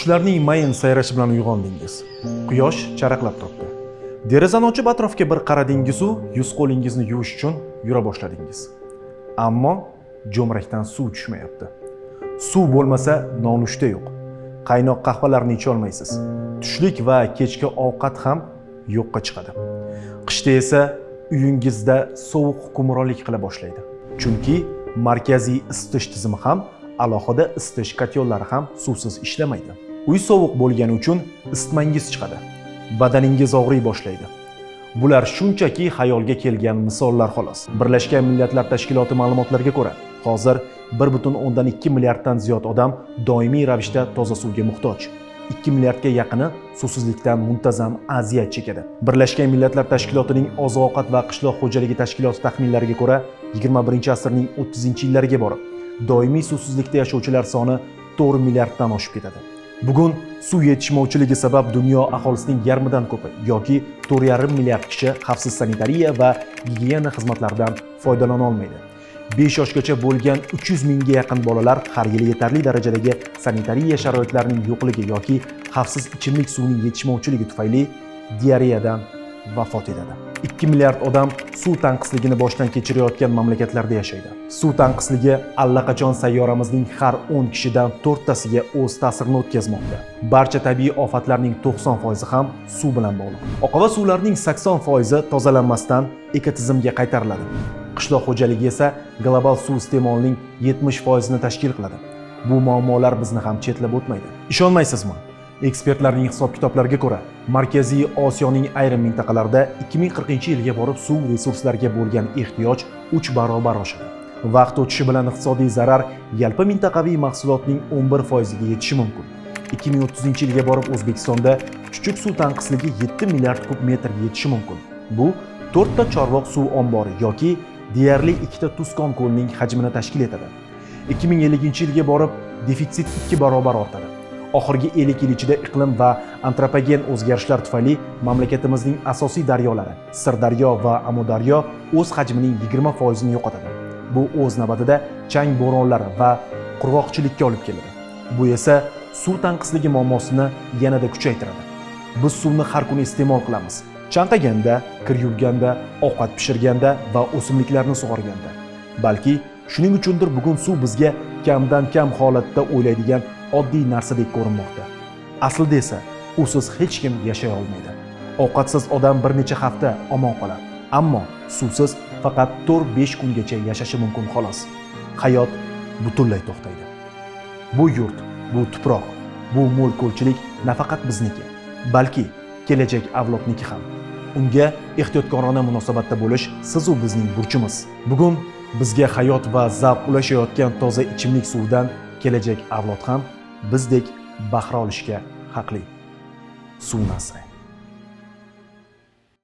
Qushlarning mayin sayrashi bilan uyg'ondingiz. Quyosh charaqlab turibdi. Derazani ochib atrofga bir qaradingiz-u, yuz-qo'lingizni yuvish uchun yura boshladingiz. Ammo jo'mrakdan suv tushmayapti. Suv bo'lmasa nonushta yo'q. Qaynoq qahvalarni icha olmaysiz. Tushlik va kechki ovqat ham yo'qqa chiqadi. Qishda esa uyingizda sovuq hukmronlik qila boshlaydi. Chunki markaziy isitish tizimi ham, alohida isitish kotyollari ham suvsiz ishlamaydi. Uy sovuq bo'lgani uchun isitmangiz chiqadi. Badaningiz og'riy boshlaydi. Bular shunchaki xayolga kelgan misollar xolos. Birlashgan Millatlar Tashkiloti ma'lumotlariga ko'ra, hozir 1,2 milliarddan ziyod odam doimiy ravishda toza suvga muhtoj. 2 milliardga yaqini suvsizlikdan muntazam aziyat chekadi. Birlashgan Millatlar Tashkilotining Oziq-ovqat va qishloq xo'jaligi tashkiloti taxminlariga ko'ra, 21-asrning 30-yillariga borib, doimiy suvsizlikda yashovchilar soni 4 milliarddan oshib ketadi. Bugun suv yetishmovchiligi sabab dunyo aholisining yarmidan ko'pi yoki 4,5 milliard kishi xavfsiz sanitariya va gigiyena xizmatlaridan foydalana olmaydi. 5 yoshgacha bo'lgan 300 mingga yaqin bolalar har yili yetarli darajadagi sanitariya sharoitlarining yo'qligi yoki xavfsiz ichimlik suvining yetishmovchiligi tufayli diareyadan vafot etadi. 2 milliard odam suv tanqisligini boshdan kechirayotgan mamlakatlarda yashaydi. Suv tanqisligi allaqachon sayyoramizning har 10 kishidan 4tasiga o'z ta'sirini o'tkazmoqda. Barcha tabiiy ofatlarning 90% ham suv bilan bog'liq. Oqova suvlarning 80% tozalanmasdan ekotizimga qaytariladi. Qishloq xo'jaligi esa global suv iste'molining 70%ni tashkil qiladi. Bu muammolar bizni ham chetlab o'tmaydi. Ishonmaysizmi? Ekspertlarning hisob-kitoblariga ko'ra, Markaziy Osiyoning ayrim mintaqalarida 2040-yilga borib suv resurslariga bo'lgan ehtiyoj 3 barobar oshadi. Vaqt o'tishi bilan iqtisodiy zarar yalpi mintaqaviy mahsulotning 11%ga yetishi mumkin. 2030-yilga borib O'zbekistonda chuchuk suv tanqisligi 7 milliard kub metrga yetishi mumkin. Bu 4 ta Chorvoq suv ombori yoki deyarli 2 ta Tuzkon ko'lining hajmini tashkil etadi. 2050-yilga borib defitsit 2 barobar ortadi. Oxirgi 50 yil ichida iqlim va antropogen o'zgarishlar tufayli mamlakatimizning asosiy daryolari Sirdaryo va Amudaryo o'z hajmining 20% ni yo'qotadi. Bu o'z navbatida chang bo'ronlari va qurg'oqchilikka olib keladi. Bu esa suv tanqisligi muammosini yanada kuchaytiradi. Biz suvni har kuni iste'mol qilamiz. Chanqaganda, kir yuvganda, ovqat pishirganda va o'simliklarni sug'organda. Balki shuning uchundir bugun suv bizga kamdan kam holatda o'ylaydigan oddiy narsadek ko'rinmoqda. Aslida esa usiz hech kim yashay olmaydi. Ovqatsiz odam bir necha hafta omon qoladi, ammo suvsiz faqat 4-5 kungacha yashashi mumkin xolos. Hayot butunlay to'xtaydi. Bu yurt, bu tuproq, bu mo'l-ko'lchilik nafaqat bizniki, balki kelajak avlodniki ham. Unga ehtiyotkorona munosabatda bo'lish siz u bizning burchimiz. Bugun bizga hayot va zavq ulashayotgan toza ichimlik suvdan kelajak avlod ham bizdek bahra olishga haqli. Suv nasri.